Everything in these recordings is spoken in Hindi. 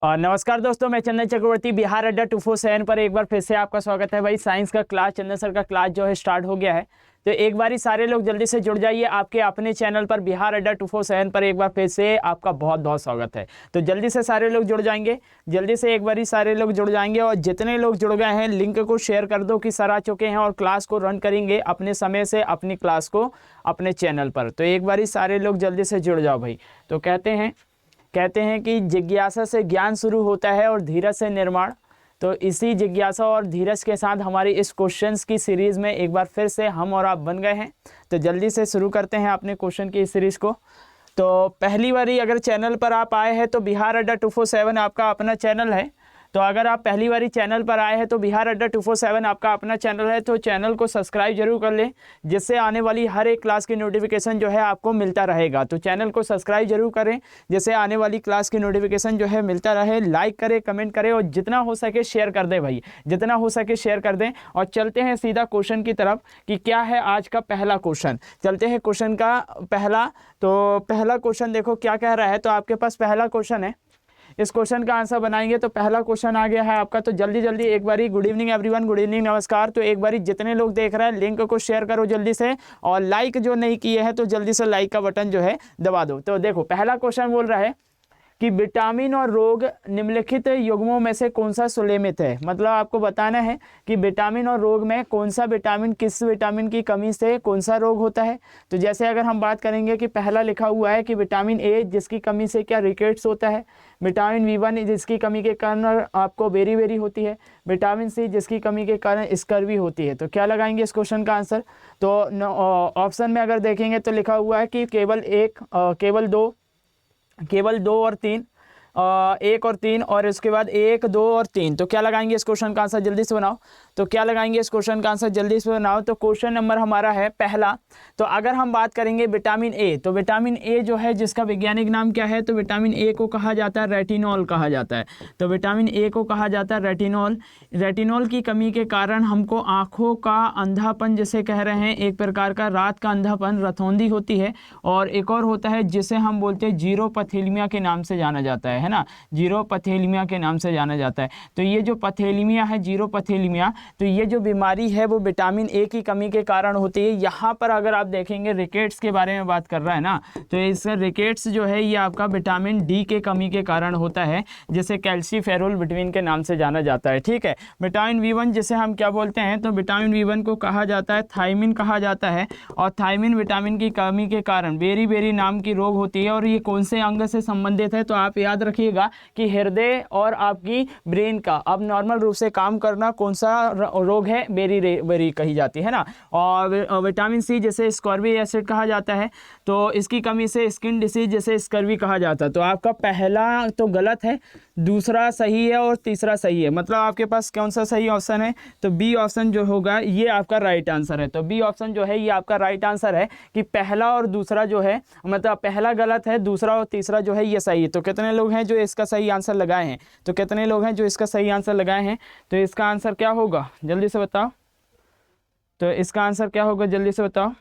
और नमस्कार दोस्तों, मैं चंदन चक्रवर्ती बिहार अड्डा 247 पर एक बार फिर से आपका स्वागत है। भाई साइंस का क्लास, चंदन सर का क्लास जो है स्टार्ट हो गया है। तो एक बारी सारे लोग जल्दी से जुड़ जाइए आपके अपने चैनल पर बिहार अड्डा 247 पर। एक बार फिर से आपका बहुत बहुत स्वागत है। तो जल्दी से सारे लोग जुड़ जाएंगे, जल्दी से एक बारी सारे लोग जुड़ जाएंगे। और जितने लोग जुड़ गए हैं लिंक को शेयर कर दो कि सर आ चुके हैं और क्लास को रन करेंगे अपने समय से अपनी क्लास को अपने चैनल पर। तो एक बारी सारे लोग जल्दी से जुड़ जाओ भाई। तो कहते हैं कि जिज्ञासा से ज्ञान शुरू होता है और धीरज से निर्माण। तो इसी जिज्ञासा और धीरज के साथ हमारी इस क्वेश्चंस की सीरीज़ में एक बार फिर से हम और आप बन गए हैं। तो जल्दी से शुरू करते हैं अपने क्वेश्चन की इस सीरीज़ को। तो पहली बारी अगर चैनल पर आप आए हैं तो बिहार अड्डा 247 आपका अपना चैनल है। तो अगर आप पहली बारी चैनल पर आए हैं तो बिहार अड्डा 247 आपका अपना चैनल है। तो चैनल को सब्सक्राइब जरूर कर लें, जिससे आने वाली हर एक क्लास की नोटिफिकेशन जो है आपको मिलता रहेगा। तो चैनल को सब्सक्राइब जरूर करें, जिससे आने वाली क्लास की नोटिफिकेशन जो है मिलता रहे। लाइक करें, कमेंट करें और जितना हो सके शेयर कर दें भाई, जितना हो सके शेयर कर दें। और चलते हैं सीधा क्वेश्चन की तरफ कि क्या है आज का पहला क्वेश्चन। चलते हैं क्वेश्चन का पहला। तो पहला क्वेश्चन देखो क्या कह रहा है। तो आपके पास पहला क्वेश्चन है, इस क्वेश्चन का आंसर बनाएंगे। तो पहला क्वेश्चन आ गया है आपका। तो जल्दी जल्दी एक बारी good evening everyone, good evening, नमस्कार। तो एक बारी जितने लोग देख रहे हैं लिंक को शेयर करो जल्दी से, और लाइक जो नहीं किए हैं तो जल्दी से लाइक का बटन जो है दबा दो। तो देखो पहला क्वेश्चन बोल रहा है कि विटामिन और रोग निम्नलिखित युग्मों में से कौन सा सुलेमित है। मतलब आपको बताना है कि विटामिन और रोग में कौन सा विटामिन, किस विटामिन की कमी से कौन सा रोग होता है। तो जैसे अगर हम बात करेंगे कि पहला लिखा हुआ है कि विटामिन ए जिसकी कमी से क्या रिकेट्स होता है, विटामिन B1 जिसकी कमी के कारण आपको बेरी होती है, विटामिन सी जिसकी कमी के कारण स्कर्वी होती है। तो क्या लगाएंगे इस क्वेश्चन का आंसर। तो ऑप्शन में अगर देखेंगे तो लिखा हुआ है कि केवल दो और तीन, एक और तीन, और इसके बाद एक, दो और तीन। तो क्या लगाएंगे इस क्वेश्चन का आंसर, जल्दी से बनाओ। तो क्या लगाएंगे इस क्वेश्चन का आंसर, जल्दी से बनाओ। तो क्वेश्चन नंबर हमारा है पहला। तो अगर हम बात करेंगे विटामिन ए, तो विटामिन ए जो है जिसका वैज्ञानिक नाम क्या है, तो विटामिन ए को कहा जाता है रेटिनॉल कहा जाता है। तो विटामिन ए को कहा जाता है रेटिनॉल। रेटिनॉल की कमी के कारण हमको आँखों का अंधापन जिसे कह रहे हैं, एक प्रकार का रात का अंधापन, रतौंधी होती है। और एक और होता है जिसे हम बोलते हैं जीरोपथेलिया के नाम से जाना जाता है ना, जीरोपथेलिया के नाम से जाना जाता है। तो ये जो पथेलिया है, जीरोपथेलिया, तो ये जो बीमारी है वो विटामिन ए की कमी के कारण होती है। यहाँ पर अगर आप देखेंगे रिकेट्स के बारे में बात कर रहा है ना, तो इस रिकेट्स जो है ये आपका विटामिन डी के कमी के कारण होता है, जिसे कैल्सीफेरोल विटामिन के नाम से जाना जाता है। ठीक है। विटामिन B1 जिसे हम क्या बोलते हैं, तो विटामिन B1 को कहा जाता है थायमिन कहा जाता है। और थायमिन विटामिन की कमी के कारण बेरी नाम की रोग होती है। और ये कौन से अंग से संबंधित है, तो आप याद रखिएगा कि हृदय और आपकी ब्रेन का अब नॉर्मल रूप से काम करना कौन सा रोग है, बेरी कही जाती है ना। और विटामिन सी जैसे स्कॉर्बी एसिड कहा जाता है, तो इसकी कमी से स्किन डिसीज जैसे स्कर्वी कहा जाता है। तो आपका पहला तो गलत है, दूसरा सही है और तीसरा सही है। मतलब आपके पास कौन सा सही ऑप्शन है, तो बी ऑप्शन जो होगा ये आपका राइट आंसर है। तो बी ऑप्शन जो है ये आपका राइट आंसर है कि पहला और दूसरा जो है, मतलब पहला गलत है, दूसरा और तीसरा जो है ये सही है। तो कितने लोग हैं जो इसका सही आंसर लगाए हैं, तो कितने लोग हैं जो इसका सही आंसर लगाए हैं। तो इसका आंसर क्या होगा जल्दी से बताओ। तो इसका आंसर क्या होगा जल्दी से बताओ।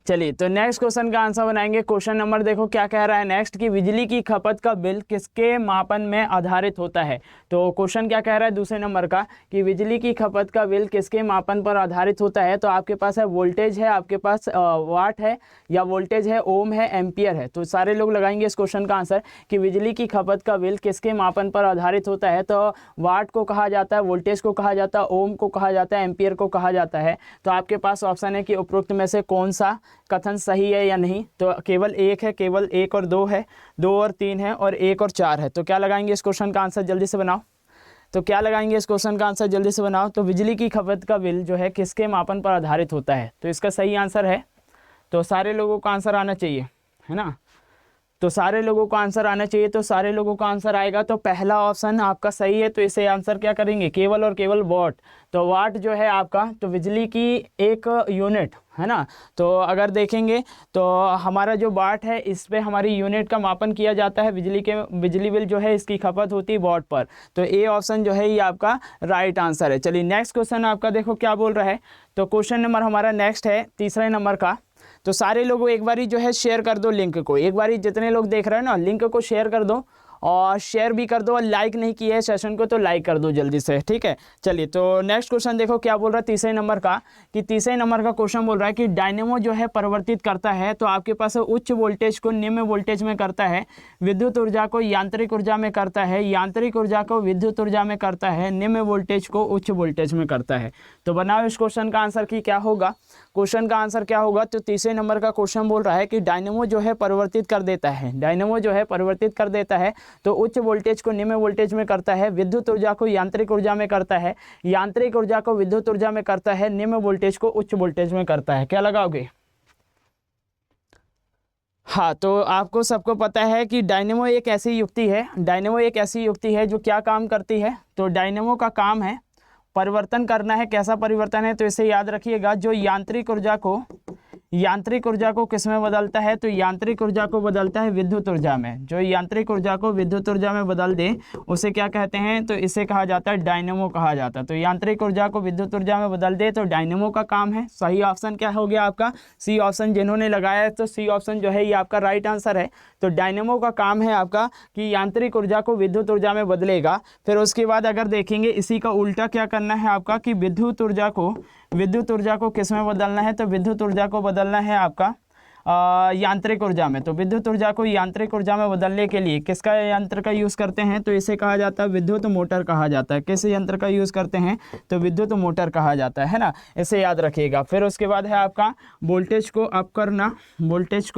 चलिए तो नेक्स्ट क्वेश्चन का आंसर बनाएंगे। क्वेश्चन नंबर देखो क्या कह रहा है नेक्स्ट, कि बिजली की खपत का बिल किसके मापन में आधारित होता है। तो क्वेश्चन क्या कह रहा है दूसरे नंबर का, कि बिजली की खपत का बिल किसके मापन पर आधारित होता है। तो आपके पास है वोल्टेज है, आपके पास वाट है, या वोल्टेज है, ओम है, एम्पियर है। तो सारे लोग लगाएंगे इस क्वेश्चन का आंसर कि बिजली की खपत का बिल किसके मापन पर आधारित होता है। तो वाट को कहा जाता है, वोल्टेज को कहा जाता है, ओम को कहा जाता है, एम्पियर को कहा जाता है। तो आपके पास ऑप्शन है कि उपरोक्त में से कौन सा कथन सही है या नहीं। तो केवल एक है, केवल एक और दो है, दो और तीन है, और एक और चार है। तो क्या लगाएंगे इस क्वेश्चन का आंसर, जल्दी से बनाओ। तो क्या लगाएंगे इस क्वेश्चन का आंसर, जल्दी से बनाओ। तो बिजली की खपत का बिल जो है किसके मापन पर आधारित होता है, तो इसका सही आंसर है। तो सारे लोगों का आंसर आना चाहिए, है ना। तो सारे लोगों को आंसर आना चाहिए, तो सारे लोगों का आंसर आएगा। तो पहला ऑप्शन आपका सही है, तो इसे आंसर क्या करेंगे, केवल और केवल वाट। तो वाट जो है आपका, तो बिजली की एक यूनिट है ना। तो अगर देखेंगे तो हमारा जो वाट है, इस पे हमारी यूनिट का मापन किया जाता है। बिजली बिल जो है इसकी खपत होती है वाट पर। तो ए ऑप्शन जो है ये आपका राइट आंसर है। चलिए नेक्स्ट क्वेश्चन आपका देखो क्या बोल रहा है। तो क्वेश्चन नंबर हमारा नेक्स्ट है तीसरे नंबर का। तो सारे लोगों एक बारी जो है शेयर कर दो लिंक को, एक बारी जितने लोग देख रहे हैं ना लिंक को शेयर कर दो, और शेयर भी कर दो, और लाइक नहीं किया है सेशन को तो लाइक कर दो जल्दी से, ठीक है। चलिए तो नेक्स्ट क्वेश्चन देखो क्या बोल रहा है तीसरे नंबर का, कि तीसरे नंबर का क्वेश्चन बोल रहा है कि डायनेमो जो है परिवर्तित करता है, तो आपके पास उच्च वोल्टेज को निम्न वोल्टेज में करता है, विद्युत ऊर्जा को यांत्रिक ऊर्जा में करता है, यांत्रिक ऊर्जा को विद्युत ऊर्जा में करता है, निम्न वोल्टेज को उच्च वोल्टेज में करता है। तो बनाओ इस क्वेश्चन का आंसर की क्या होगा, क्वेश्चन का आंसर क्या होगा। तो तीसरे नंबर का क्वेश्चन बोल रहा है कि डायनेमो जो है परिवर्तित कर देता है, डायनेमो जो है परिवर्तित कर देता है, तो उच्च वोल्टेज को निम्न वोल्टेज में करता है, विद्युत ऊर्जा को यांत्रिक ऊर्जा में करता है, यांत्रिक ऊर्जा को विद्युत ऊर्जा में करता है, निम्न वोल्टेज को उच्च वोल्टेज में करता है। क्या लगाओगे? हाँ, तो आपको सबको पता है कि डायनेमो एक ऐसी युक्ति है, डायनेमो एक ऐसी युक्ति है जो क्या काम करती है। तो डायनेमो का काम है परिवर्तन करना है। कैसा परिवर्तन है, तो इसे याद रखिएगा, जो यांत्रिक ऊर्जा को किस में बदलता है, तो यांत्रिक ऊर्जा को बदलता है विद्युत ऊर्जा में। जो यांत्रिक ऊर्जा को विद्युत ऊर्जा में बदल दे उसे क्या कहते हैं, तो इसे कहा जाता है डायनेमो कहा जाता है। तो यांत्रिक ऊर्जा को विद्युत ऊर्जा में बदल दे तो डायनेमो का काम है। सही ऑप्शन क्या हो गया आपका, सी ऑप्शन। जिन्होंने लगाया है तो सी ऑप्शन जो है ये आपका राइट आंसर है। तो डायनेमो का काम है आपका कि यांत्रिक ऊर्जा को विद्युत ऊर्जा में बदलेगा। फिर उसके बाद अगर देखेंगे इसी का उल्टा क्या करना है आपका, कि विद्युत ऊर्जा को किस में बदलना है, तो विद्युत ऊर्जा को बदलना है आपका यांत्रिक ऊर्जा में। तो विद्युत ऊर्जा को यांत्रिक ऊर्जा में बदलने के लिए किसका यंत्र का यूज़ करते हैं, तो इसे कहा जाता है विद्युत मोटर कहा जाता है। किस यंत्र का यूज़ करते हैं, तो विद्युत मोटर कहा जाता है ना, इसे याद रखिएगा। फिर उसके बाद है आपका वोल्टेज को अप करना, वोल्टेज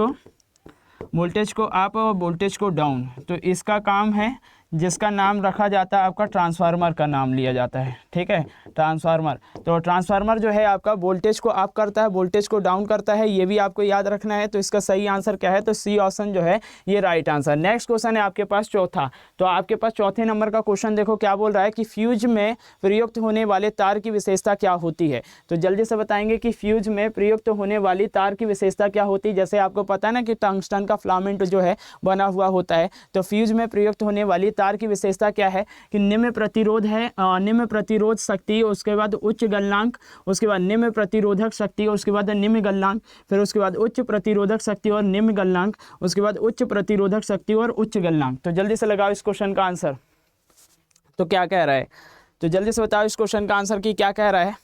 को अप और वोल्टेज को डाउन। तो इसका काम है, जिसका नाम रखा जाता है आपका ट्रांसफार्मर का नाम लिया जाता है, ठीक है, ट्रांसफार्मर। तो ट्रांसफार्मर जो है आपका वोल्टेज को अप करता है, वोल्टेज को डाउन करता है, ये भी आपको याद रखना है। तो इसका सही आंसर क्या है, तो सी ऑप्शन जो है ये राइट आंसर। नेक्स्ट क्वेश्चन है आपके पास चौथा। तो आपके पास चौथे नंबर का क्वेश्चन देखो क्या बोल रहा है, कि फ्यूज में प्रयुक्त होने वाले तार की विशेषता क्या होती है। तो जल्दी से बताएंगे कि फ्यूज में प्रयुक्त होने वाली तार की विशेषता क्या होती है। जैसे आपको पता है ना कि टंगस्टन का फिलामेंट जो है बना हुआ होता है। तो फ्यूज में प्रयुक्त होने वाली तार की विशेषता क्या है, कि निम्न प्रतिरोध है, निम्न प्रतिरोध शक्ति, उसके बाद उच्च गलनांक, उसके बाद निम्न प्रतिरोधक शक्ति, उसके बाद निम्न गलनांक, फिर उसके बाद उच्च प्रतिरोधक शक्ति और निम्न गलनांक, उसके बाद उच्च प्रतिरोधक शक्ति और उच्च गलनांक। तो जल्दी से लगाओ इस क्वेश्चन का आंसर। तो क्या कह रहा है, तो जल्दी से बताओ इस क्वेश्चन का आंसर की क्या कह रहा है।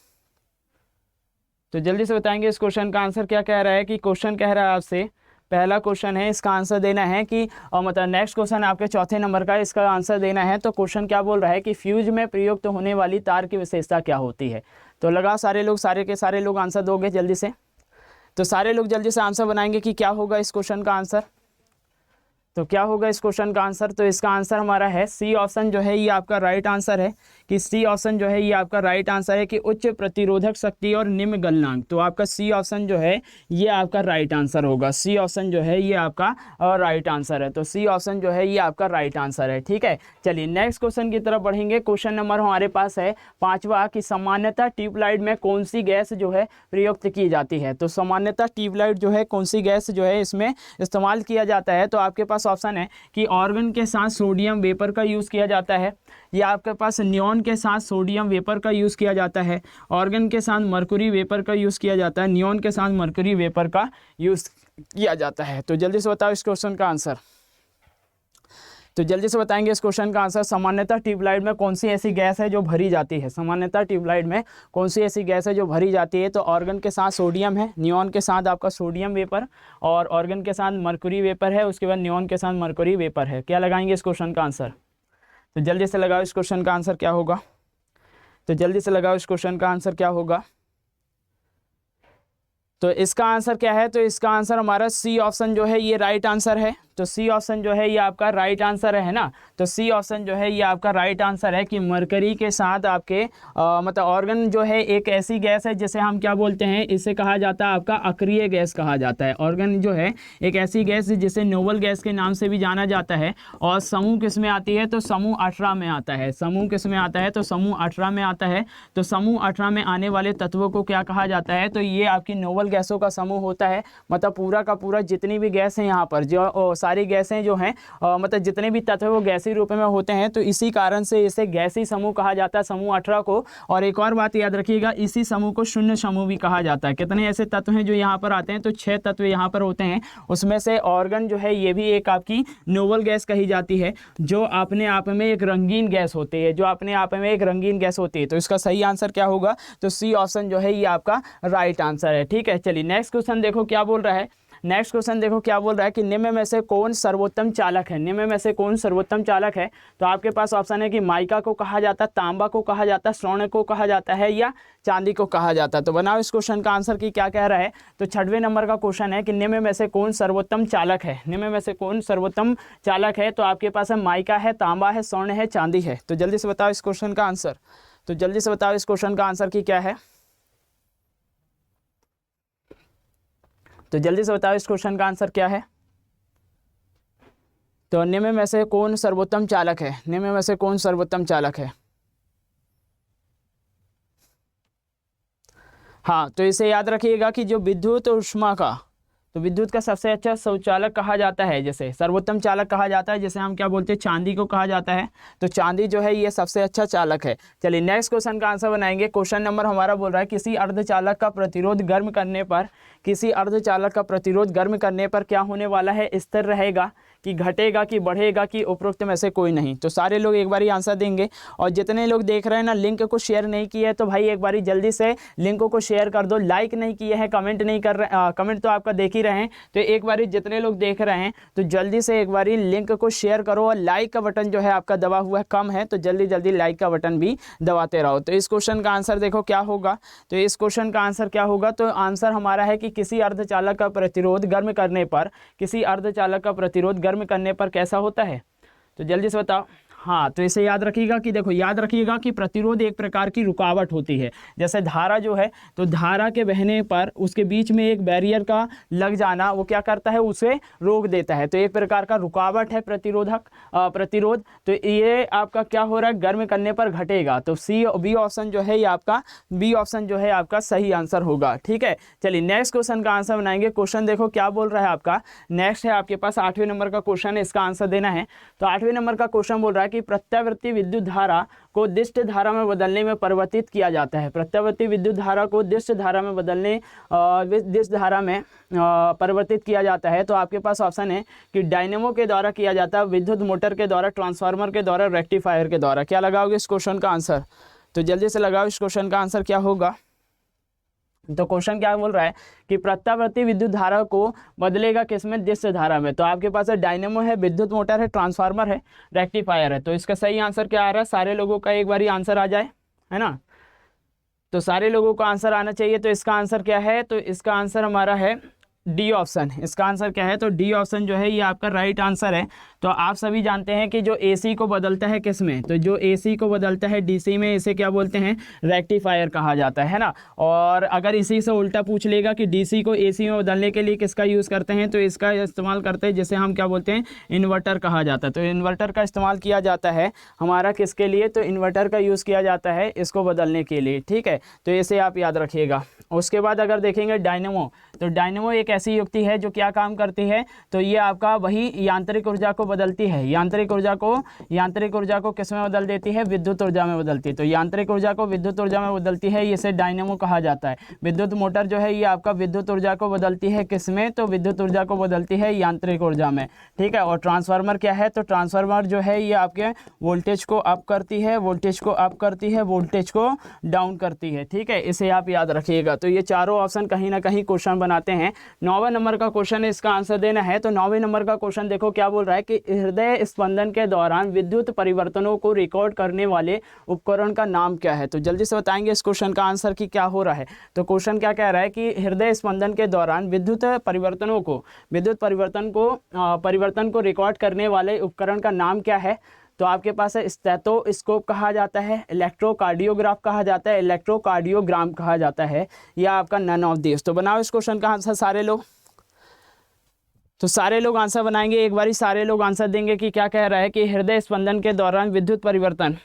तो जल्दी से बताएंगे इस क्वेश्चन का आंसर क्या कह रहा है, कि क्वेश्चन कह रहा है आपसे, पहला क्वेश्चन है इसका आंसर देना है कि, और मतलब नेक्स्ट क्वेश्चन आपके चौथे नंबर का, इसका आंसर देना है। तो क्वेश्चन क्या बोल रहा है कि फ्यूज में प्रयुक्त होने वाली तार की विशेषता क्या होती है। तो लगा सारे लोग, सारे के सारे लोग आंसर दोगे जल्दी से। तो सारे लोग जल्दी से आंसर बनाएंगे कि क्या होगा इस क्वेश्चन का आंसर। तो क्या होगा इस क्वेश्चन का आंसर, तो इसका आंसर हमारा है सी ऑप्शन जो है ये आपका राइट आंसर है, कि सी ऑप्शन जो है ये आपका राइट आंसर है, कि उच्च प्रतिरोधक शक्ति और निम्न गलनांक। तो आपका सी ऑप्शन जो है ये आपका राइट आंसर होगा। सी ऑप्शन जो है ये आपका राइट आंसर है। तो सी ऑप्शन जो है ये आपका राइट आंसर है, ठीक है। चलिए नेक्स्ट क्वेश्चन की तरफ बढ़ेंगे। क्वेश्चन नंबर हमारे पास है पाँचवा, कि सामान्यतः ट्यूबलाइट में कौन सी गैस जो है प्रयुक्त की जाती है। तो सामान्यतः ट्यूबलाइट जो है कौन सी गैस जो है इसमें इस्तेमाल किया जाता है। तो आपके पास ऑप्शन है कि ऑर्गन के साथ सोडियम वेपर का यूज़ किया जाता है, या आपके पास नियॉन के साथ सोडियम वेपर का यूज़ किया जाता है, ऑर्गन के साथ मरकुरी वेपर का यूज़ किया जाता है, नियॉन के साथ मरकुरी वेपर का यूज़ किया जाता है। तो जल्दी से बताओ इस क्वेश्चन का आंसर। तो जल्दी से बताएंगे इस क्वेश्चन का आंसर। सामान्यतः ट्यूबलाइट में कौन सी ऐसी गैस है जो भरी जाती है, सामान्यतः ट्यूबलाइट में कौन सी ऐसी गैस है जो भरी जाती है। तो ऑर्गन के साथ सोडियम है, नियॉन के साथ आपका सोडियम वेपर, और ऑर्गन के साथ मरकुरी वेपर है, उसके बाद नियॉन के साथ मरकुरी वेपर है। क्या लगाएंगे इस क्वेश्चन का आंसर। तो जल्दी से लगाओ इस क्वेश्चन का आंसर क्या होगा। तो जल्दी से लगाओ इस क्वेश्चन का आंसर क्या होगा। तो इसका आंसर क्या है, तो इसका आंसर हमारा सी ऑप्शन जो है ये राइट आंसर है। तो सी ऑप्शन जो है ये आपका राइट आंसर है ना। तो सी ऑप्शन जो है ये आपका राइट आंसर है कि मरकरी के साथ आपके मतलब ऑर्गन जो है एक ऐसी गैस है जिसे हम क्या बोलते हैं, इसे कहा जाता है आपका अक्रिय गैस कहा जाता है। ऑर्गन जो है एक ऐसी गैस जिसे नोबल गैस के नाम से भी जाना जाता है। और समूह किस में आती है, तो समूह 18 में आता है। समूह किस में आता है, तो समूह 18 में आता है। तो समूह 18 में आने वाले तत्वों को क्या कहा जाता है, तो ये आपकी नोबल गैसों का समूह होता है। मतलब पूरा का पूरा जितनी भी गैस है यहाँ पर जो सारी गैसें जो हैं मतलब जितने भी तत्व वो गैसीय रूप में होते हैं, तो इसी कारण से इसे गैसीय समूह कहा जाता है, समूह 18 को। और एक और बात याद रखिएगा, इसी समूह को शून्य समूह भी कहा जाता है। कितने ऐसे तत्व हैं जो यहाँ पर आते हैं, तो 6 तत्व यहाँ पर होते हैं। उसमें से ऑर्गन जो है ये भी एक आपकी नोबल गैस कही जाती है, जो अपने आप में एक रंगीन गैस होती है, जो अपने आप में एक रंगीन गैस होती है। तो इसका सही आंसर क्या होगा, तो सी ऑप्शन जो है ये आपका राइट आंसर है। ठीक है, चलिए नेक्स्ट क्वेश्चन देखो क्या बोल रहा है। नेक्स्ट क्वेश्चन देखो क्या बोल रहा है कि निम्न में से कौन सर्वोत्तम चालक है। निम्न में से कौन सर्वोत्तम चालक है, तो आपके पास ऑप्शन है कि माइका को कहा जाता है, तांबा को कहा जाता है, स्वर्ण को कहा जाता है, या चांदी को कहा जाता है। तो बनाओ इस क्वेश्चन का आंसर कि क्या कह रहा है। तो 6वें नंबर का क्वेश्चन है कि निम्न में से कौन सर्वोत्तम चालक है। निम्न में से कौन सर्वोत्तम चालक है, तो आपके पास है माइका है, तांबा है, स्वर्ण है, चांदी है। तो जल्दी से बताओ इस क्वेश्चन का आंसर। तो जल्दी से बताओ इस क्वेश्चन का आंसर कि क्या है। तो जल्दी से बताओ इस क्वेश्चन का आंसर क्या है। तो निम्न में से कौन सर्वोत्तम चालक है, निम्न में से कौन सर्वोत्तम चालक है। हाँ, तो इसे याद रखिएगा कि जो विद्युत और ऊष्मा का, तो विद्युत का सबसे अच्छा संचालक कहा जाता है, जैसे सर्वोत्तम चालक कहा जाता है, जैसे हम क्या बोलते हैं चांदी को कहा जाता है। तो चांदी जो है ये सबसे अच्छा चालक है। चलिए नेक्स्ट क्वेश्चन का आंसर बनाएंगे। क्वेश्चन नंबर हमारा बोल रहा है किसी अर्धचालक का प्रतिरोध गर्म करने पर, किसी अर्धचालक का प्रतिरोध गर्म करने पर क्या होने वाला है, स्थिर रहेगा कि घटेगा कि बढ़ेगा कि उपरोक्त में से कोई नहीं। तो सारे लोग एक बारी आंसर देंगे। और जितने लोग देख रहे हैं ना, लिंक को शेयर नहीं किया है तो भाई एक बारी जल्दी से लिंक को शेयर कर दो। लाइक नहीं किए हैं, कमेंट नहीं कर रहे, कमेंट तो आपका देख ही रहे हैं। तो एक बारी जितने लोग देख रहे हैं तो जल्दी से एक बारी लिंक को शेयर करो। और लाइक का बटन जो है आपका दबा हुआ है, कम है, तो जल्दी जल्दी लाइक का बटन भी दबाते रहो। तो इस क्वेश्चन का आंसर देखो क्या होगा। तो इस क्वेश्चन का आंसर क्या होगा, तो आंसर हमारा है कि किसी अर्धचालक का प्रतिरोध गर्म करने पर, किसी अर्धचालक का प्रतिरोध गर्म करने पर कैसा होता है। तो जल्दी से बताओ। हाँ, तो इसे याद रखिएगा कि देखो, याद रखिएगा कि प्रतिरोध एक प्रकार की रुकावट होती है। जैसे धारा जो है, तो धारा के बहने पर उसके बीच में एक बैरियर का लग जाना, वो क्या करता है, उसे रोक देता है। तो एक प्रकार का रुकावट है प्रतिरोध। तो ये आपका क्या हो रहा है, गर्म करने पर घटेगा। तो बी ऑप्शन जो है ये आपका, बी ऑप्शन जो है आपका सही आंसर होगा। ठीक है, चलिए नेक्स्ट क्वेश्चन का आंसर बनाएंगे। क्वेश्चन देखो क्या बोल रहा है आपका। नेक्स्ट है आपके पास 8वें नंबर का क्वेश्चन है, इसका आंसर देना है। तो 8वें नंबर का क्वेश्चन बोल रहा है कि प्रत्यावर्ती विद्युत धारा को दिष्ट धारा में बदलने में परिवर्तित किया जाता है। प्रत्यावर्ती विद्युत धारा को दिष्ट धारा में बदलने, दिष्ट धारा में परिवर्तित किया जाता है। तो आपके पास ऑप्शन है कि डायनेमो के द्वारा किया जाता है, विद्युत मोटर के द्वारा, ट्रांसफार्मर के द्वारा, रेक्टिफायर के द्वारा। क्या लगाओगे इस क्वेश्चन का आंसर। तो जल्दी से लगाओ इस क्वेश्चन का आंसर क्या होगा। तो क्वेश्चन क्या बोल रहा है कि प्रत्यावर्ती विद्युत धारा को बदलेगा किसमें, दिष्ट धारा में। तो आपके पास है डायनेमो है, विद्युत मोटर है, ट्रांसफार्मर है, रेक्टिफायर है। तो इसका सही आंसर क्या आ रहा है, सारे लोगों का एक बारी आंसर आ जाए, है ना। तो सारे लोगों को आंसर आना चाहिए। तो इसका आंसर क्या है, तो इसका आंसर हमारा है डी ऑप्शन। इसका आंसर क्या है, तो डी ऑप्शन जो है ये आपका राइट आंसर है। तो आप सभी जानते हैं कि जो एसी को बदलता है किस में, तो जो एसी को बदलता है डीसी में, इसे क्या बोलते हैं, रेक्टिफायर कहा जाता है ना। और अगर इसी से उल्टा पूछ लेगा कि डीसी को एसी में बदलने के लिए किसका यूज़ करते हैं, तो इसका इस्तेमाल करते हैं, जिसे हम क्या बोलते हैं, इन्वर्टर कहा जाता है। तो इन्वर्टर का इस्तेमाल किया जाता है हमारा किसके लिए, तो इन्वर्टर का यूज़ किया जाता है इसको बदलने के लिए। ठीक है, तो इसे आप याद रखिएगा। उसके बाद अगर देखेंगे डायनेमो, तो डायनेमो एक ऐसी युक्ति है जो क्या काम करती है, तो ये आपका वही यांत्रिक ऊर्जा को बदलती है। यांत्रिक ऊर्जा को किस में बदल देती है, विद्युत ऊर्जा में बदलती है। तो यांत्रिक ऊर्जा को विद्युत ऊर्जा में बदलती है, इसे डायनेमो कहा जाता है। विद्युत मोटर जो है ये आपका विद्युत ऊर्जा को बदलती है किस में, तो विद्युत ऊर्जा को बदलती है यांत्रिक ऊर्जा में। ठीक है, और ट्रांसफार्मर क्या है, तो ट्रांसफार्मर जो है ये आपके वोल्टेज को अप करती है, वोल्टेज को अप करती है, वोल्टेज को डाउन करती है। ठीक है, इसे आप याद रखिएगा। तो ये चारों ऑप्शन कहीं ना कहीं क्वेश्चन बनाते हैं। 9वें नंबर का क्वेश्चन इसका आंसर देना है। तो 9वें नंबर का क्वेश्चन देखो क्या बोल रहा है कि हृदय स्पंदन के दौरान विद्युत परिवर्तनों को रिकॉर्ड करने वाले उपकरण का नाम क्या है। तो जल्दी से बताएंगे इस क्वेश्चन का आंसर कि क्या हो रहा है। तो क्वेश्चन क्या कह रहा है कि हृदय स्पंदन के दौरान विद्युत परिवर्तन को रिकॉर्ड करने वाले उपकरण का नाम क्या है। तो आपके पास है स्टेथोस्कोप कहा जाता है, इलेक्ट्रोकार्डियोग्राफ कहा जाता है, इलेक्ट्रोकार्डियोग्राम कहा जाता है, या आपका नन ऑफ दिस। तो बनाओ इस क्वेश्चन का आंसर सारे लोग। तो सारे लोग आंसर बनाएंगे, एक बारी सारे लोग आंसर देंगे कि क्या कह रहा है कि हृदय स्पंदन के दौरान विद्युत परिवर्तन।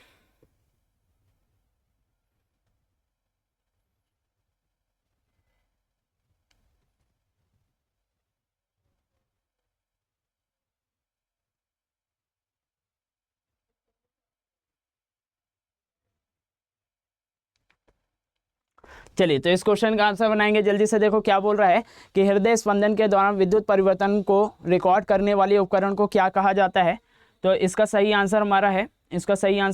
चलिए तो इस क्वेश्चन का आंसर बनाएंगे जल्दी से। देखो क्या बोल रहा है कि हृदय स्पंदन के दौरान विद्युत परिवर्तन को रिकॉर्ड करने वाले उपकरण को क्या कहा जाता है। तो इसका सही आंसर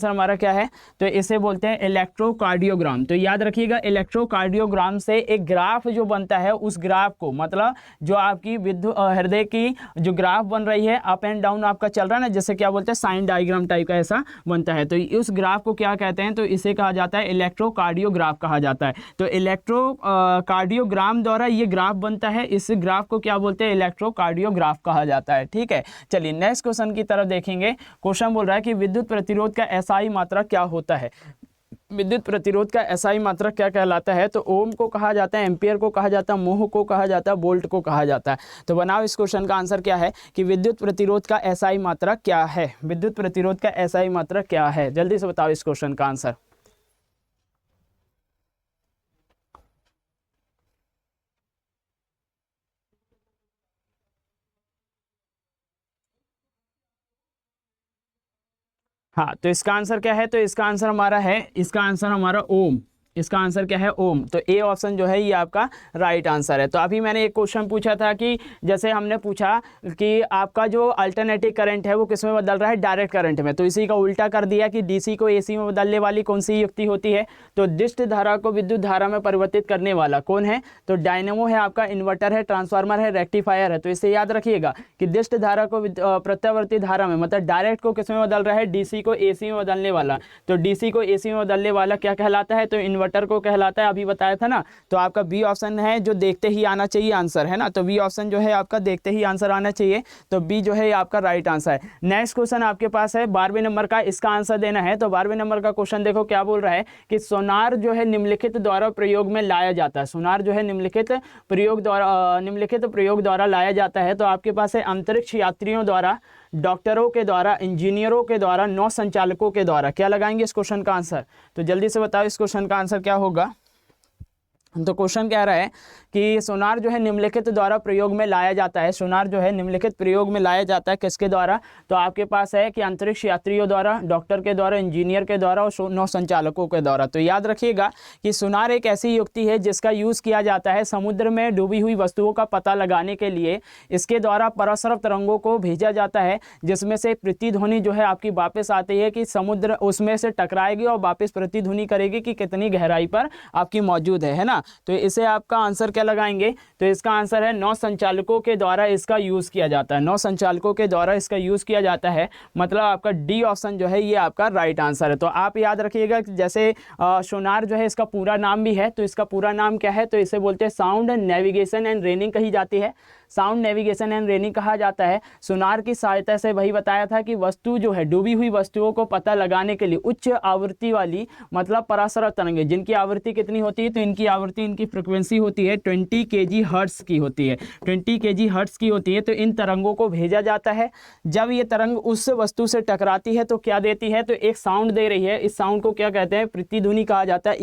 हमारा क्या है। तो इसे बोलते हैं इलेक्ट्रोकार्डियोग्राम। तो याद रखिएगा, इलेक्ट्रोकार्डियोग्राम से एक ग्राफ जो बनता है, उस ग्राफ को मतलब जो आपकी हृदय की जो ग्राफ बन रही है, अप एंड डाउन आपका चल रहा है ना, जैसे क्या बोलते हैं साइन डायग्राम टाइप का ऐसा बनता है। तो उस ग्राफ को क्या कहते हैं, तो इसे कहा जाता है इलेक्ट्रोकार्डियोग्राफ कहा जाता है। तो इलेक्ट्रोकार्डियोग्राम द्वारा ये ग्राफ बनता है, इस ग्राफ को क्या बोलते हैं, इलेक्ट्रोकार्डियोग्राफ कहा जाता है। ठीक है, चलिए नेक्स्ट क्वेश्चन की तरफ देखेंगे। क्वेश्चन बोल रहा है कि विद्युत प्रतिरोध का एसआई मात्रक क्या होता है। विद्युत प्रतिरोध का एसआई मात्रक क्या कहलाता है। तो ओम को कहा जाता है, एम्पियर को कहा जाता है, मोह को कहा जाता है, वोल्ट को कहा जाता है। तो बनाओ इस क्वेश्चन का आंसर क्या है कि विद्युत प्रतिरोध का एसआई मात्रक क्या है। विद्युत प्रतिरोध का एसआई मात्रक क्या है, जल्दी से बताओ इस क्वेश्चन का आंसर। हाँ, तो इसका आंसर क्या है। तो इसका आंसर हमारा ओम। इसका आंसर क्या है, ओम। तो ए ऑप्शन जो है ये आपका राइट आंसर है। तो अभी मैंने एक क्वेश्चन पूछा था कि जैसे हमने पूछा कि आपका जो अल्टरनेटिव करंट है वो किस में बदल रहा है, डायरेक्ट करंट में। तो इसी का उल्टा कर दिया कि डीसी को एसी में बदलने वाली कौन सी युक्ति होती है। तो डिस्ट धारा को विद्युत धारा में परिवर्तित करने वाला कौन है। तो डायनेमो है, आपका इन्वर्टर है, ट्रांसफार्मर है, रेक्टिफायर है। तो इसे याद रखिएगा कि डिस्ट धारा को प्रत्यावर्ती धारा में मतलब डायरेक्ट को किस में बदल रहा है, डीसी को एसी में बदलने वाला। तो डीसी को एसी में बदलने वाला क्या कहलाता है, तो इन्वर्टर को कहलाता है, अभी बताया था ना। तो आपका बी ऑप्शन है जो देखते ही आना चाहिए आंसर, है ना। तो बी ऑप्शन जो है आपका देखते ही आंसर आना चाहिए। तो बी जो है आपका राइट आंसर है। नेक्स्ट क्वेश्चन आपके पास है 12वें नंबर का, इसका आंसर देना है। तो 12वें नंबर का क्वेश्चन देखो क्या बोल रहा है कि सोनार जो है निम्नलिखित द्वारा प्रयोग में लाया जाता है। सोनार जो है निम्नलिखित प्रयोग द्वारा लाया जाता है। तो आपके पास है अंतरिक्ष यात्रियों द्वारा, डॉक्टरों के द्वारा, इंजीनियरों के द्वारा, नौ संचालकों के द्वारा। क्या लगाएंगे इस क्वेश्चन का आंसर। तो जल्दी से बताओ इस क्वेश्चन का आंसर क्या होगा। तो क्वेश्चन कह रहा है कि सोनार जो है निम्नलिखित द्वारा प्रयोग में लाया जाता है। सोनार जो है निम्नलिखित प्रयोग में लाया जाता है किसके द्वारा। तो आपके पास है कि अंतरिक्ष यात्रियों द्वारा, डॉक्टर के द्वारा, इंजीनियर के द्वारा और नौ संचालकों के द्वारा। तो याद रखिएगा कि सोनार एक ऐसी युक्ति है जिसका यूज़ किया जाता है समुद्र में डूबी हुई वस्तुओं का पता लगाने के लिए। इसके द्वारा परास्पर तरंगों को भेजा जाता है, जिसमें से प्रतिध्वनि जो है आपकी वापस आती है कि समुद्र उसमें से टकराएगी और वापस प्रतिध्वनि करेगी कि कितनी गहराई पर आपकी मौजूद है ना। तो इसे आपका आंसर क्या लगाएंगे। तो इसका आंसर है नौ संचालकों के द्वारा इसका यूज़ किया जाता है। नौ संचालकों के द्वारा इसका यूज़ किया जाता है, मतलब आपका डी ऑप्शन जो है ये आपका राइट आंसर है। तो आप याद रखिएगा कि जैसे सोनार जो है इसका पूरा नाम भी है। तो इसका पूरा नाम क्या है, तो इसे बोलते हैं साउंड नेविगेशन एंड रेनिंग कही जाती है। साउंड नेविगेशन एंड रेनिंग कहा जाता है। सोनार की सहायता से वही बताया था कि वस्तु जो है डूबी हुई वस्तुओं को पता लगाने के लिए उच्च आवृत्ति वाली मतलब परास्पर तरंगें, जिनकी आवृत्ति कितनी होती है, तो इनकी आवृत्ति, इनकी फ्रिक्वेंसी होती है 20 kg हर्ट्ज की होती है। 20 kg हर्ट्ज की होती है। तो इन तरंगों को भेजा जाता है। जब ये तरंग उस वस्तु से टकराती है तो क्या देती है, तो एक साउंड दे रही है। इस साउंड को क्या कहते हैं, प्रतिध्वनि कहा जाता है,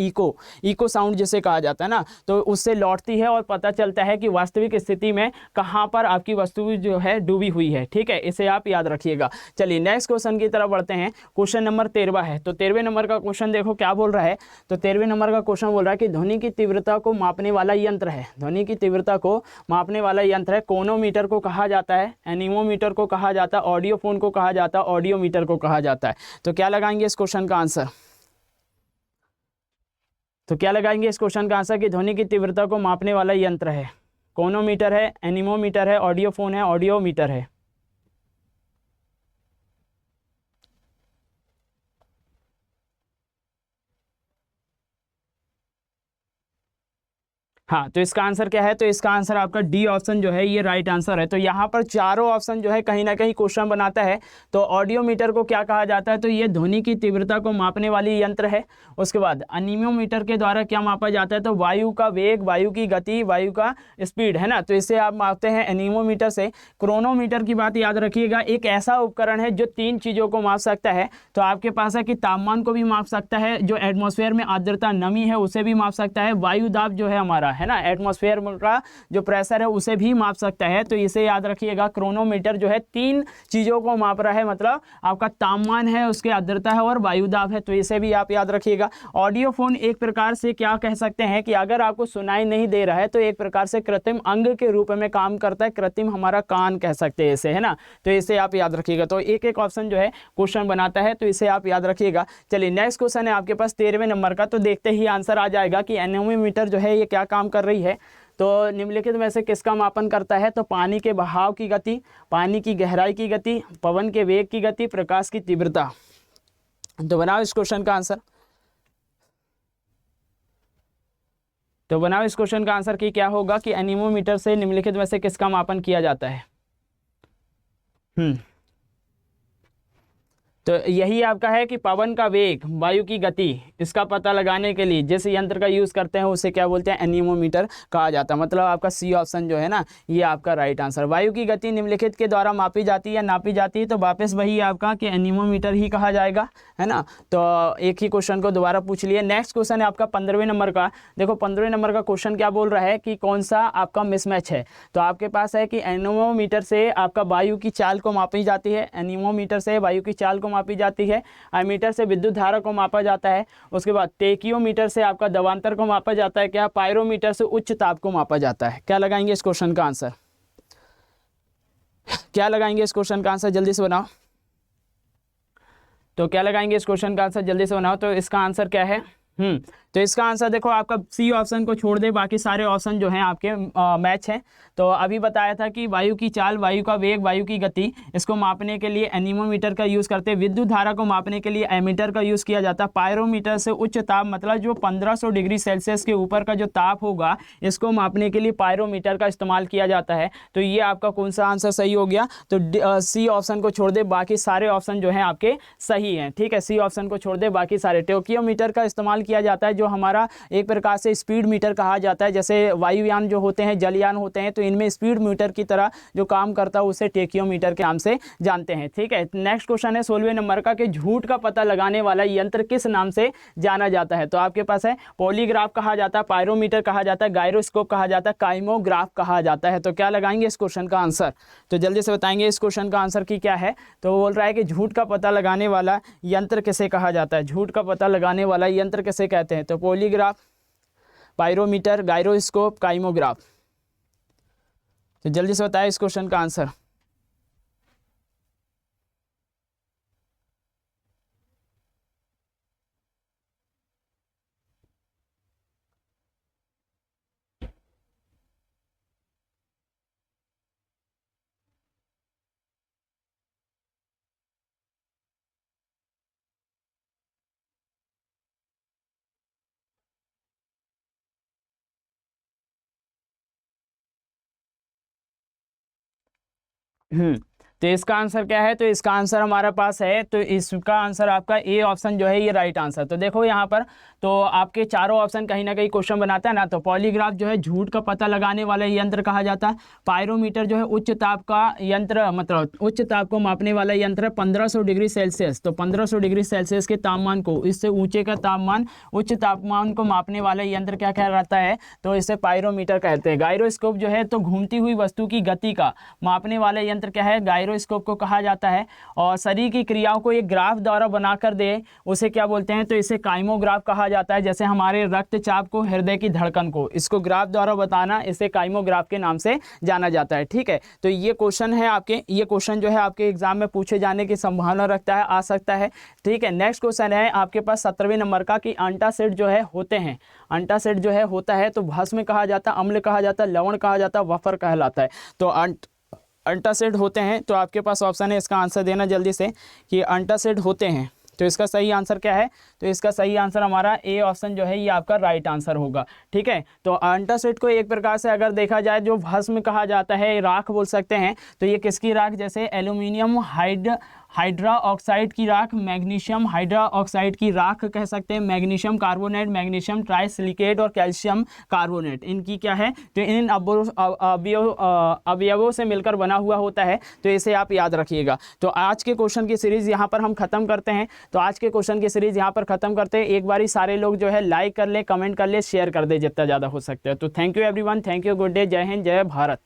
इको साउंड जिसे कहा जाता है ना। तो उससे लौटती है और पता चलता है कि वास्तविक स्थिति में कहाँ पर आपकी वस्तु जो है डूबी हुई है। ठीक है, इसे आप याद रखिएगा। चलिए नेक्स्ट क्वेश्चन की तरफ बढ़ते हैं। क्वेश्चन नंबर 13 है। तो 13वें नंबर का क्वेश्चन देखो क्या बोल रहा है। तो 13वें नंबर का क्वेश्चन बोल रहा है कि ध्वनि की तीव्रता को मापने वाला यंत्र है। ध्वनि की तीव्रता को मापने वाला यंत्र है। कोनोमीटर को कहा जाता है, एनीमोमीटर को कहा जाता है, ऑडियोफोन को कहा जाता है, ऑडियोमीटर को कहा जाता है। तो क्या लगाएंगे इस क्वेश्चन का आंसर। तो क्या लगाएंगे इस क्वेश्चन का आंसर कि ध्वनि की तीव्रता को मापने वाला यंत्र है। कॉनोमीटर है, एनीमोमीटर है, ऑडियोफोन है, ऑडियोमीटर है। हाँ, तो इसका आंसर क्या है? तो इसका आंसर आपका डी ऑप्शन जो है ये राइट आंसर है। तो यहाँ पर चारों ऑप्शन जो है कहीं ना कहीं क्वेश्चन बनाता है। तो ऑडियोमीटर को क्या कहा जाता है? तो ये ध्वनि की तीव्रता को मापने वाली यंत्र है। उसके बाद एनीमोमीटर के द्वारा क्या मापा जाता है? तो वायु का वेग, वायु की गति, वायु का स्पीड, है ना। तो इसे आप मापते हैं एनीमोमीटर से। क्रोनोमीटर की बात याद रखिएगा, एक ऐसा उपकरण है जो 3 चीज़ों को माप सकता है। तो आपके पास है कि तापमान को भी माप सकता है, जो एटमॉस्फेयर में आर्द्रता नमी है उसे भी माप सकता है, वायु दाब जो है हमारा, है ना, एटमॉस्फेयर का जो प्रेशर है उसे भी माप सकता है। तो इसे याद रखिएगा, क्रोनोमीटर जो है 3 चीज़ों को माप रहा है, मतलब आपका तापमान है, उसकी आर्द्रता है और वायु दाब है। तो इसे भी आप याद रखिएगा। ऑडियोफोन एक प्रकार से क्या कह सकते हैं कि अगर आपको सुनाई नहीं दे रहा है तो एक प्रकार से कृत्रिम अंग के रूप में काम करता है, कृत्रिम हमारा कान कह सकते हैं इसे, है ना। तो इसे आप याद रखिएगा। तो एक एक ऑप्शन जो है क्वेश्चन बनाता है, तो इसे आप याद रखिएगा। चलिए नेक्स्ट क्वेश्चन है आपके पास 13वें नंबर का। तो देखते ही आंसर आ जाएगा कि एनीमोमीटर जो है ये क्या काम कर रही है। तो निम्नलिखित में से किसका मापन करता है? तो पानी के बहाव की गति, पानी की गहराई की गति, पवन के वेग की गति, प्रकाश की तीव्रता। तो बनाओ इस क्वेश्चन का आंसर। तो बनाओ इस क्वेश्चन का आंसर कि क्या होगा कि एनीमोमीटर से निम्नलिखित में से किसका मापन किया जाता है? तो यही आपका है कि पवन का वेग, वायु की गति, इसका पता लगाने के लिए जिस यंत्र का यूज़ करते हैं उसे क्या बोलते हैं? एनीमोमीटर कहा जाता है। मतलब आपका सी ऑप्शन जो है ना ये आपका राइट आंसर। वायु की गति निम्नलिखित के द्वारा मापी जाती है, नापी जाती है। तो वापस वही आपका कि एनीमोमीटर ही कहा जाएगा, है ना। तो एक ही क्वेश्चन को दोबारा पूछ लिए। नेक्स्ट क्वेश्चन है आपका 15वें नंबर का। देखो 15वें नंबर का क्वेश्चन क्या बोल रहा है कि कौन सा आपका मिसमैच है। तो आपके पास है कि एनीमोमीटर से आपका वायु की चाल को मापी जाती है, एनीमोमीटर से वायु की चाल को मापी जाती है, एमीटर से विद्युत धारा को मापा जाता है। उसके बाद टेकियोमीटर से आपका दबांतर को मापा जाता है। क्या? पायरोमीटर से उच्च ताप को मापा जाता है। क्या लगाएंगे इस क्वेश्चन का आंसर? क्या लगाएंगे इस क्वेश्चन का आंसर? जल्दी से बनाओ। तो क्या लगाएंगे इस क्वेश्चन का आंसर? जल्दी से बनाओ। तो इसका आंसर क्या है? तो इसका आंसर देखो आपका सी ऑप्शन को छोड़ दे, बाकी सारे ऑप्शन जो हैं आपके मैच हैं। तो अभी बताया था कि वायु की चाल, वायु का वेग, वायु की गति, इसको मापने के लिए एनीमोमीटर का यूज़ करते हैं। विद्युत धारा को मापने के लिए एमीटर का यूज़ किया जाता है। पायरोमीटर से उच्च ताप, मतलब जो 1500 डिग्री सेल्सियस के ऊपर का जो ताप होगा इसको मापने के लिए पायरोमीटर का इस्तेमाल किया जाता है। तो ये आपका कौन सा आंसर सही हो गया? तो सी ऑप्शन को छोड़ दे, बाकी सारे ऑप्शन जो हैं आपके सही हैं। ठीक है, सी ऑप्शन को छोड़ दे, बाकी सारे। टेकियोमीटर का इस्तेमाल किया जाता है, जो हमारा एक प्रकार से स्पीड मीटर कहा जाता है। जैसे वायुयान जो होते हैं, जलयान होते हैं, तो इनमें स्पीड मीटर की तरह जो काम करता है उसे टेकियोमीटर के नाम से जानते हैं। ठीक है, नेक्स्ट क्वेश्चन है 16वें नंबर का कि झूठ का पता लगाने वाला यंत्र किस नाम से जाना जाता है? तो आपके पास है पॉलीग्राफ कहा जाता है, पायरोमीटर कहा जाता है, गायरोस्कोप कहा जाता है, काइमोग्राफ कहा जाता है। तो क्या लगाएंगे इस क्वेश्चन का आंसर? तो जल्दी से बताएंगे इस क्वेश्चन का आंसर की क्या है। तो बोल रहा है कि झूठ का पता लगाने वाला यंत्र किसे कहा जाता है? झूठ का पता लगाने वाला यंत्र किसे कहते हैं? तो पॉलीग्राफ, पायरोमीटर, गायरोस्कोप, काइमोग्राफ। तो जल्दी से बताएं इस क्वेश्चन का आंसर। तो इसका आंसर क्या है? तो इसका आंसर हमारे पास है, तो इसका आंसर आपका ए ऑप्शन जो है ये राइट आंसर। तो देखो यहाँ पर तो आपके चारों ऑप्शन कहीं ना कहीं क्वेश्चन बनाता है ना। तो पॉलीग्राफ जो है झूठ का पता लगाने वाला यंत्र कहा जाता है। पायरोमीटर जो है उच्च ताप का यंत्र, मतलब उच्च ताप को मापने वाला यंत्र है। 1500 डिग्री सेल्सियस, तो 1500 डिग्री सेल्सियस के तापमान को, इससे ऊंचे का तापमान, उच्च तापमान को मापने वाला यंत्र क्या कहलाता है? तो इसे पायरोमीटर कहते हैं। गायरोस्कोप जो है तो घूमती हुई वस्तु की गति का मापने वाला यंत्र क्या है? गायरोस्कोप को कहा जाता है। और शरीर की क्रियाओं को एक ग्राफ द्वारा बनाकर दे उसे क्या बोलते हैं, तो इसे काइमोग्राफ कहा जाता है। जैसे हमारे रक्तचाप को, हृदय की धड़कन को, इसको ग्राफ द्वारा बताना, इसे काइमोग्राफ के नाम से जाना जाता है। ठीक है, तो ये क्वेश्चन है आपके, ये क्वेश्चन जो है आपके एग्जाम में पूछे जाने की संभावना रखता है, आ सकता है। ठीक है, नेक्स्ट क्वेश्चन है आपके पास 17वें नंबर का कि अंटासिड जो है होते हैं, अंटासिड जो है होता है तो भस्म कहा जाता है, अम्ल कहा जाता है, लवण कहा जाता है, वफर कहलाता है। तो अंटासिड होते हैं, तो आपके पास ऑप्शन है इसका आंसर देना जल्दी से कि अंटासिड होते हैं। तो इसका सही आंसर क्या है, तो इसका सही आंसर हमारा ए ऑप्शन जो है ये आपका राइट आंसर होगा। ठीक है, तो अंटासिड को एक प्रकार से अगर देखा जाए जो भस्म कहा जाता है, राख बोल सकते हैं, तो ये किसकी राख, जैसे एल्यूमिनियम हाइड्रा ऑक्साइड की राख, मैग्नीशियम हाइड्रा ऑक्साइड की राख कह सकते हैं, मैग्नीशियम कार्बोनेट, मैग्नीशियम ट्राइसिलिकेट और कैल्शियम कार्बोनेट, इनकी क्या है, तो इन अवयवों से मिलकर बना हुआ होता है। तो इसे आप याद रखिएगा। तो आज के क्वेश्चन की सीरीज यहाँ पर हम खत्म करते हैं। तो आज के क्वेश्चन की सीरीज यहाँ पर खत्म करते हैं। एक बारी सारे लोग जो है लाइक कर ले, कमेंट कर ले, शेयर कर दे जितना ज़्यादा हो सकता है। तो thank you everyone, thank you, good day, जय हिंद, जय भारत।